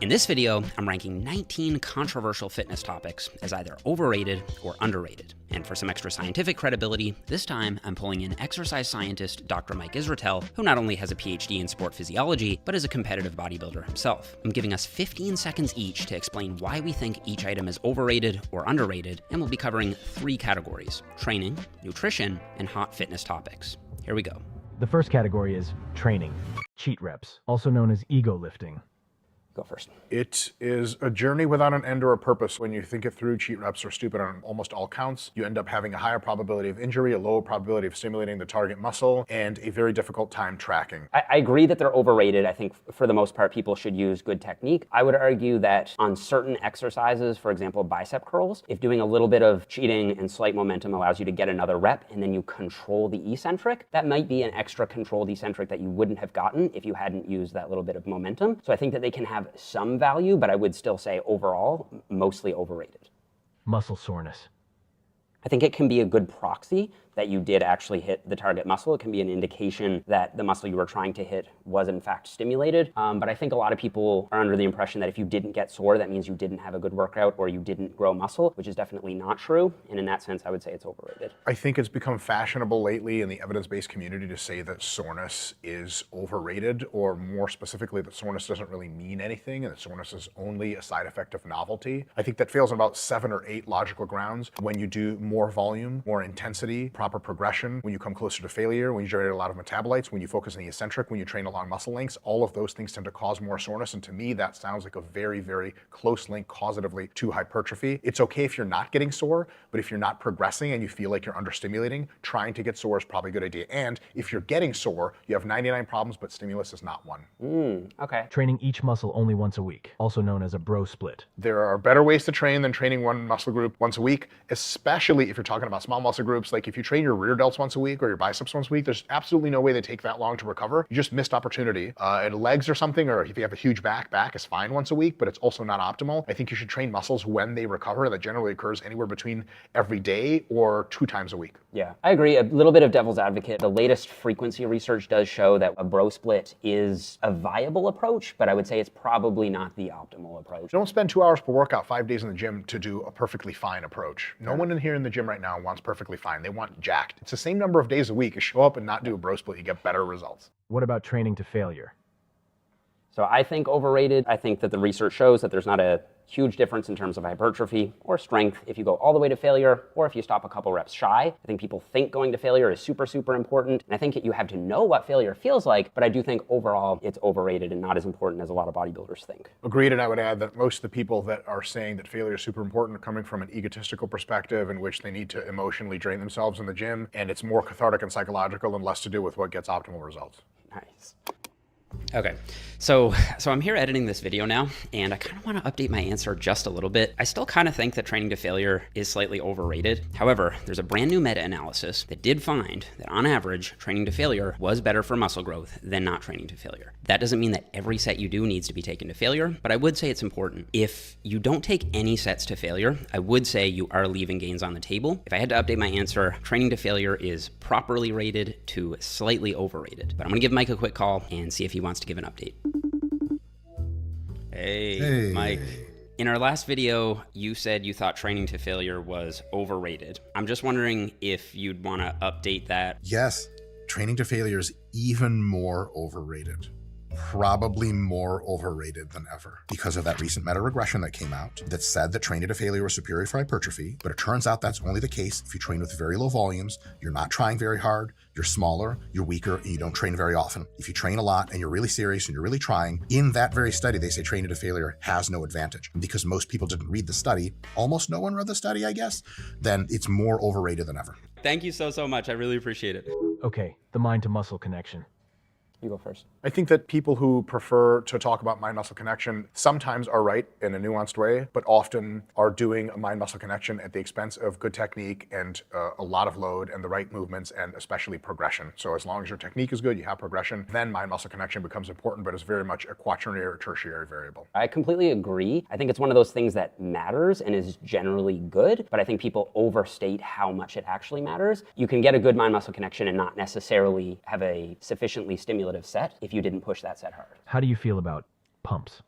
In this video, I'm ranking 19 controversial fitness topics as either overrated or underrated. And for some extra scientific credibility, this time I'm pulling in exercise scientist Dr. Mike Israetel, who not only has a PhD in sport physiology, but is a competitive bodybuilder himself. I'm giving us 15 seconds each to explain why we think each item is overrated or underrated, and we'll be covering 3 categories: training, nutrition, and hot fitness topics. Here we go. The first category is training, cheat reps, also known as ego lifting. Go first. It is a journey without an end or a purpose. When you think it through, cheat reps are stupid on almost all counts. You end up having a higher probability of injury, a lower probability of stimulating the target muscle, and a very difficult time tracking. I agree that they're overrated. I think for the most part, people should use good technique. I would argue that on certain exercises, for example, bicep curls, if doing a little bit of cheating and slight momentum allows you to get another rep and then you control the eccentric, that might be an extra controlled eccentric that you wouldn't have gotten if you hadn't used that little bit of momentum. So I think that they can have some value, but I would still say overall, mostly overrated. Muscle soreness. I think it can be a good proxy that you did actually hit the target muscle. It can be an indication that the muscle you were trying to hit was in fact stimulated. But I think a lot of people are under the impression that if you didn't get sore, that means you didn't have a good workout or you didn't grow muscle, which is definitely not true. And in that sense, I would say it's overrated. I think it's become fashionable lately in the evidence-based community to say that soreness is overrated, or more specifically, that soreness doesn't really mean anything and that soreness is only a side effect of novelty. I think that fails on about 7 or 8 logical grounds. When you do more volume, more intensity, proper progression, when you come closer to failure, when you generate a lot of metabolites, when you focus on the eccentric, when you train along muscle lengths, all of those things tend to cause more soreness. And to me, that sounds like a very, very close link causatively to hypertrophy. It's okay if you're not getting sore, but if you're not progressing and you feel like you're understimulating, trying to get sore is probably a good idea. And if you're getting sore, you have 99 problems, but stimulus is not one. Okay. Training each muscle only once a week, also known as a bro split. There are better ways to train than training one muscle group once a week, especially if you're talking about small muscle groups. Like if you train your rear delts once a week or your biceps once a week, there's absolutely no way they take that long to recover. You just missed opportunity. And legs or something, or if you have a huge back is fine once a week, but it's also not optimal. I think you should train muscles when they recover. That generally occurs anywhere between every day or 2 times a week. Yeah, I agree. A little bit of devil's advocate. The latest frequency research does show that a bro split is a viable approach, but I would say it's probably not the optimal approach. Don't spend 2 hours per workout 5 days in the gym to do a perfectly fine approach. No one in here in the gym right now wants perfectly fine. They want jacked. It's the same number of days a week. You show up and not do a bro split, you get better results. What about training to failure? So I think overrated. I think that the research shows that there's not a huge difference in terms of hypertrophy or strength if you go all the way to failure or if you stop a couple reps shy. I think people think going to failure is super, super important. And I think you have to know what failure feels like, but I do think overall it's overrated and not as important as a lot of bodybuilders think. Agreed, and I would add that most of the people that are saying that failure is super important are coming from an egotistical perspective in which they need to emotionally drain themselves in the gym, and it's more cathartic and psychological and less to do with what gets optimal results. Nice. Okay, so I'm here editing this video now, and I kind of want to update my answer just a little bit. I still kind of think that training to failure is slightly overrated. However, there's a brand new meta-analysis that did find that on average, training to failure was better for muscle growth than not training to failure. That doesn't mean that every set you do needs to be taken to failure, but I would say it's important. If you don't take any sets to failure, I would say you are leaving gains on the table. If I had to update my answer, training to failure is properly rated to slightly overrated. But I'm gonna give Mike a quick call and see if he wants to give an update. Hey, Mike. In our last video, you said you thought training to failure was overrated. I'm just wondering if you'd want to update that. Yes, training to failure is even more overrated. Probably more overrated than ever because of that recent meta-regression that came out that said that training to failure was superior for hypertrophy, but it turns out that's only the case if you train with very low volumes, you're not trying very hard, you're smaller, you're weaker, and you don't train very often. If you train a lot and you're really serious and you're really trying, in that very study, they say training to failure has no advantage. And because most people didn't read the study, almost no one read the study, I guess, then it's more overrated than ever. Thank you so much. I really appreciate it. Okay, the mind to muscle connection. You go first. I think that people who prefer to talk about mind-muscle connection sometimes are right in a nuanced way, but often are doing a mind-muscle connection at the expense of good technique and a lot of load and the right movements and especially progression. So as long as your technique is good, you have progression, then mind-muscle connection becomes important, but it's very much a quaternary or tertiary variable. I completely agree. I think it's one of those things that matters and is generally good, but I think people overstate how much it actually matters. You can get a good mind-muscle connection and not necessarily have a sufficiently stimulative set if you didn't push that set hard. How do you feel about pumps?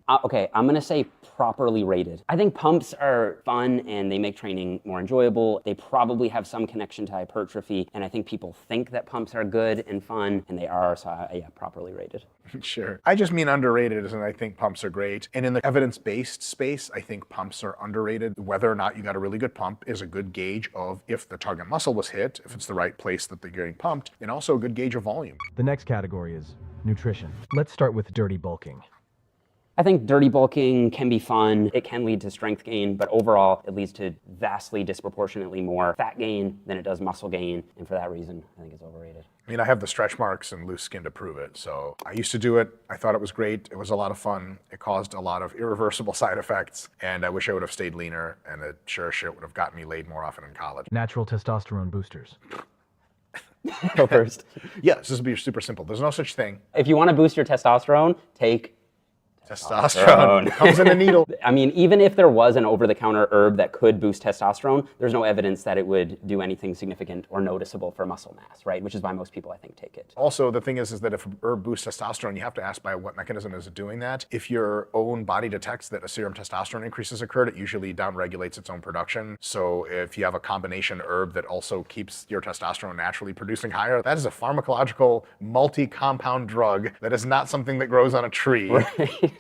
Okay, I'm gonna say properly rated. I think pumps are fun and they make training more enjoyable. They probably have some connection to hypertrophy, and I think people think that pumps are good and fun, and they are, so yeah, properly rated. Sure. I just mean underrated, and I think pumps are great. And in the evidence-based space, I think pumps are underrated. Whether or not you got a really good pump is a good gauge of if the target muscle was hit, if it's the right place that they're getting pumped, and also a good gauge of volume. The next category is nutrition. Let's start with dirty bulking. I think dirty bulking can be fun. It can lead to strength gain, but overall, it leads to vastly disproportionately more fat gain than it does muscle gain. And for that reason, I think it's overrated. I mean, I have the stretch marks and loose skin to prove it. So I used to do it. I thought it was great. It was a lot of fun. It caused a lot of irreversible side effects. And I wish I would have stayed leaner, and it sure as shit would have gotten me laid more often in college. Natural testosterone boosters. Go first. Yes, this would be super simple. There's no such thing. If you want to boost your testosterone, take Testosterone comes in a needle. I mean, even if there was an over-the-counter herb that could boost testosterone, there's no evidence that it would do anything significant or noticeable for muscle mass, right? Which is why most people, I think, take it. Also, the thing is that if a herb boosts testosterone, you have to ask by what mechanism is it doing that. If your own body detects that a serum testosterone increase has occurred, it usually downregulates its own production. So if you have a combination herb that also keeps your testosterone naturally producing higher, that is a pharmacological multi-compound drug that is not something that grows on a tree. Right.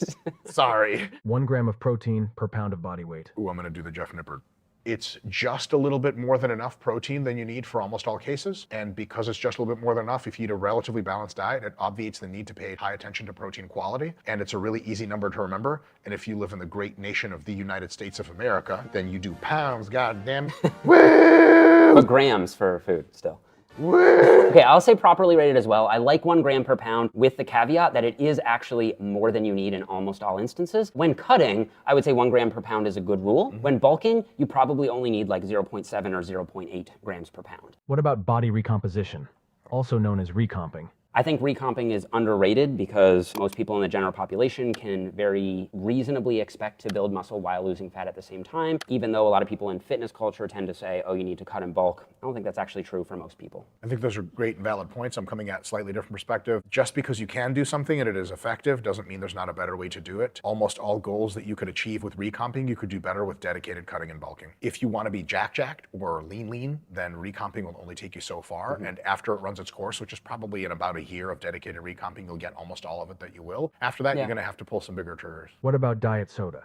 Sorry. 1 gram of protein per pound of body weight. Ooh, I'm gonna do the Jeff Nippard. It's just a little bit more than enough protein than you need for almost all cases. And because it's just a little bit more than enough, if you eat a relatively balanced diet, it obviates the need to pay high attention to protein quality. And it's a really easy number to remember. And if you live in the great nation of the United States of America, then you do pounds, goddamn. Woo! But grams for food still. Okay, I'll say properly rated as well. I like 1 gram per pound with the caveat that it is actually more than you need in almost all instances. When cutting, I would say 1 gram per pound is a good rule. When bulking, you probably only need like 0.7 or 0.8 grams per pound. What about body recomposition, also known as recomping? I think recomping is underrated because most people in the general population can very reasonably expect to build muscle while losing fat at the same time, even though a lot of people in fitness culture tend to say, oh, you need to cut in bulk. I don't think that's actually true for most people. I think those are great and valid points. I'm coming at a slightly different perspective. Just because you can do something and it is effective doesn't mean there's not a better way to do it. Almost all goals that you could achieve with recomping, you could do better with dedicated cutting and bulking. If you want to be jacked or lean, then recomping will only take you so far. And after it runs its course, which is probably in about a year of dedicated recomping, you'll get almost all of it that you will. After that, you're going to have to pull some bigger triggers. What about diet soda?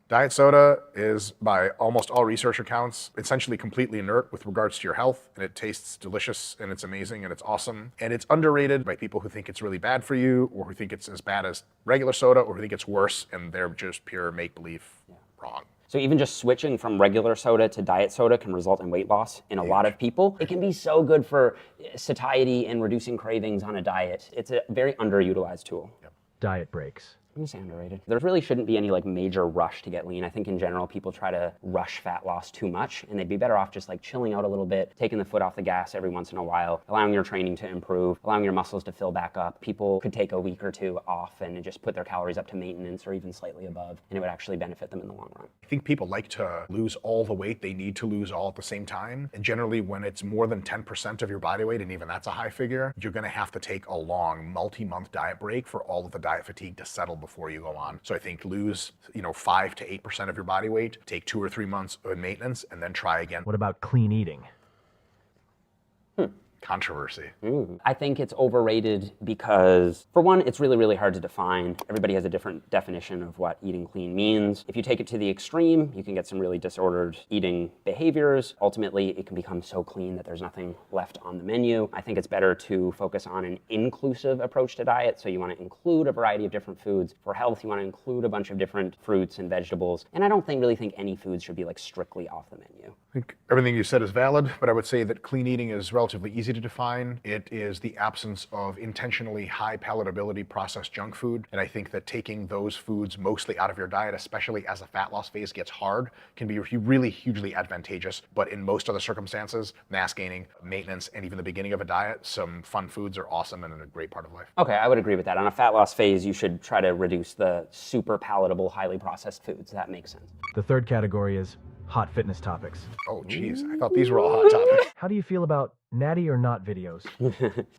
Diet soda is, by almost all research accounts, essentially completely inert with regards to your health, and it tastes delicious, and it's amazing, and it's awesome. And it's underrated by people who think it's really bad for you, or who think it's as bad as regular soda, or who think it's worse, and they're just pure make-believe wrong. So even just switching from regular soda to diet soda can result in weight loss in a lot of people. It can be so good for satiety and reducing cravings on a diet. It's a very underutilized tool. Diet breaks. I'm gonna say underrated. There really shouldn't be any like major rush to get lean. I think in general, people try to rush fat loss too much, and they'd be better off just like chilling out a little bit, taking the foot off the gas every once in a while, allowing your training to improve, allowing your muscles to fill back up. People could take a week or two off and just put their calories up to maintenance or even slightly above, and it would actually benefit them in the long run. I think people like to lose all the weight they need to lose all at the same time. And generally, when it's more than 10% of your body weight, and even that's a high figure, you're gonna have to take a long multi-month diet break for all of the diet fatigue to settle before you go on. So I think lose, 5 to 8% of your body weight, take 2 or 3 months of maintenance, and then try again. What about clean eating? Controversy. I think it's overrated because, for one, it's really, really hard to define. Everybody has a different definition of what eating clean means. If you take it to the extreme, you can get some really disordered eating behaviors. Ultimately, it can become so clean that there's nothing left on the menu. I think it's better to focus on an inclusive approach to diet. So you want to include a variety of different foods. For health, you want to include a bunch of different fruits and vegetables. And I don't really think any foods should be like strictly off the menu. I think everything you said is valid, but I would say that clean eating is relatively easy to define. It is the absence of intentionally high palatability processed junk food. And I think that taking those foods mostly out of your diet, especially as a fat loss phase gets hard, can be really hugely advantageous. But in most other circumstances, mass gaining, maintenance, and even the beginning of a diet, some fun foods are awesome and a great part of life. Okay, I would agree with that. On a fat loss phase, you should try to reduce the super palatable, highly processed foods. That makes sense. The third category is hot fitness topics. Oh, geez, I thought these were all hot topics. How do you feel about Natty or not videos?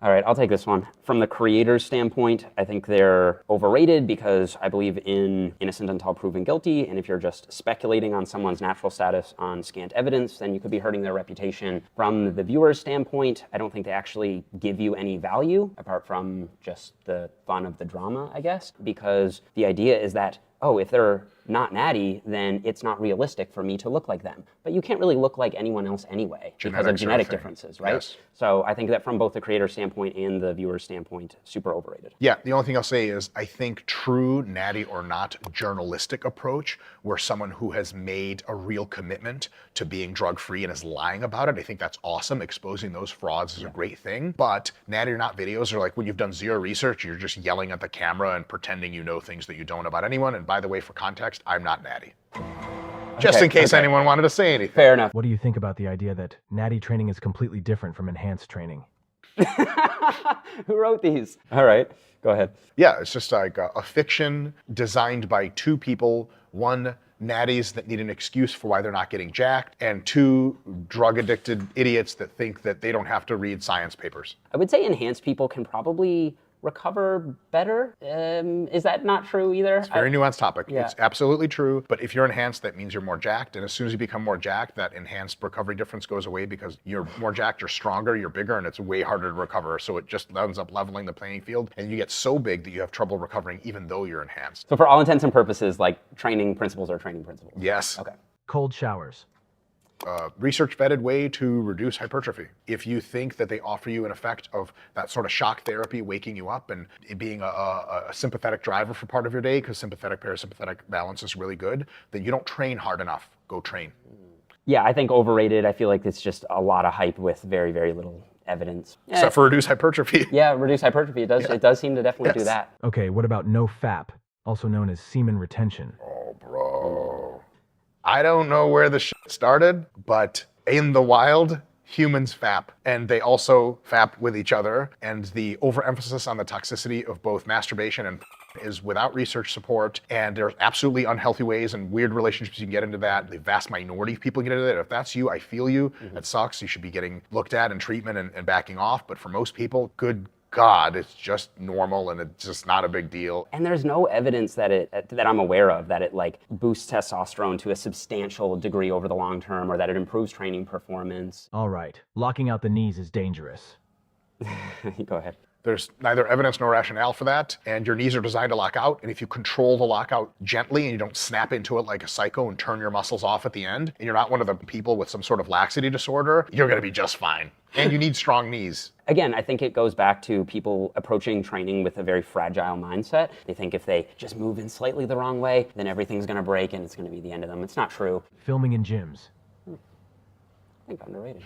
All right, I'll take this one. From the creator's standpoint, I think they're overrated because I believe in innocent until proven guilty, and if you're just speculating on someone's natural status on scant evidence, then you could be hurting their reputation. From the viewer's standpoint, I don't think they actually give you any value, apart from just the fun of the drama, I guess, because the idea is that, oh, if they're not natty, then it's not realistic for me to look like them. But you can't really look like anyone else anyway because of genetic differences, right? Yes. So I think that from both the creator's standpoint and the viewer's standpoint, super overrated. Yeah, the only thing I'll say is I think true natty or not journalistic approach, where someone who has made a real commitment to being drug-free and is lying about it, I think that's awesome. Exposing those frauds is a great thing. But natty or not videos are like when you've done zero research, you're just yelling at the camera and pretending you know things that you don't about anyone. And by the way, for context, I'm not natty. Just in case anyone wanted to say anything. Fair enough. What do you think about the idea that natty training is completely different from enhanced training? Who wrote these? All right, go ahead. Yeah, it's just like a fiction designed by two people, one natties that need an excuse for why they're not getting jacked, and two drug-addicted idiots that think that they don't have to read science papers. I would say enhanced people can probably recover better. Is that not true either? It's a very nuanced topic. Yeah. It's absolutely true. But if you're enhanced, that means you're more jacked. And as soon as you become more jacked, that enhanced recovery difference goes away because you're more jacked, you're stronger, you're bigger, and it's way harder to recover. So it just ends up leveling the playing field. And you get so big that you have trouble recovering even though you're enhanced. So for all intents and purposes, like training principles are training principles. Yes. Okay. Cold showers. Research-vetted way to reduce hypertrophy. If you think that they offer you an effect of that sort of shock therapy, waking you up and it being a sympathetic driver for part of your day, because sympathetic-parasympathetic balance is really good, then you don't train hard enough. Go train. Yeah, I think overrated. I feel like it's just a lot of hype with very, very little evidence. Except for reduce hypertrophy. Yeah, reduce hypertrophy. It does seem to definitely do that. Okay, what about no FAP, also known as semen retention? Oh, bro. I don't know where the shit started, but in the wild, humans fap. And they also fap with each other. And the overemphasis on the toxicity of both masturbation and is without research support. And there's absolutely unhealthy ways and weird relationships you can get into that. The vast minority of people get into that. If that's you, I feel you. That sucks. You should be getting looked at and treatment and backing off. But for most people, good God, it's just normal and it's just not a big deal. And there's no evidence that that I'm aware of that it like boosts testosterone to a substantial degree over the long term or that it improves training performance. All right, locking out the knees is dangerous. Go ahead. There's neither evidence nor rationale for that, and your knees are designed to lock out, and if you control the lockout gently and you don't snap into it like a psycho and turn your muscles off at the end, and you're not one of the people with some sort of laxity disorder, you're gonna be just fine. And you need strong knees. Again, I think it goes back to people approaching training with a very fragile mindset. They think if they just move in slightly the wrong way, then everything's gonna break and it's gonna be the end of them. It's not true. Filming in gyms. I think underrated.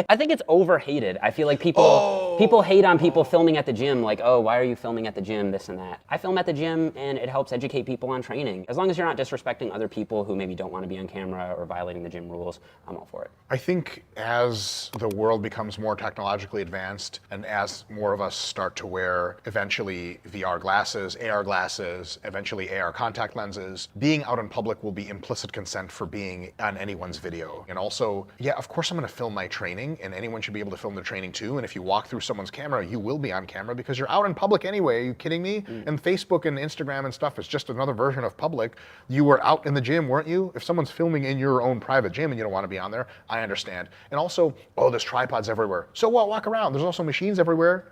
I think it's overhated. I feel like people hate on people filming at the gym, like, oh, why are you filming at the gym, this and that. I film at the gym and it helps educate people on training. As long as you're not disrespecting other people who maybe don't want to be on camera or violating the gym rules, I'm all for it. I think as the world becomes more technologically advanced and as more of us start to wear eventually VR glasses, AR glasses, eventually AR contact lenses, being out in public will be implicit consent for being on anyone's video. And also, yeah, of course I'm going to film my training and anyone should be able to film their training too. And if you walk through someone's camera, you will be on camera because you're out in public anyway. Are you kidding me? And Facebook and Instagram and stuff is just another version of public. You were out in the gym, weren't you? If someone's filming in your own private gym and you don't want to be on there, I understand. And also, oh, there's tripods everywhere. So what? Walk around. There's also machines everywhere.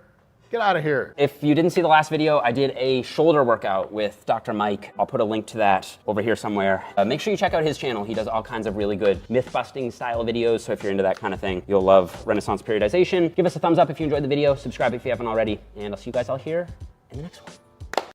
Get out of here. If you didn't see the last video, I did a shoulder workout with Dr. Mike. I'll put a link to that over here somewhere. Make sure you check out his channel. He does all kinds of really good myth-busting style videos, so if you're into that kind of thing, you'll love Renaissance periodization. Give us a thumbs up if you enjoyed the video, subscribe if you haven't already, and I'll see you guys all here in the next one.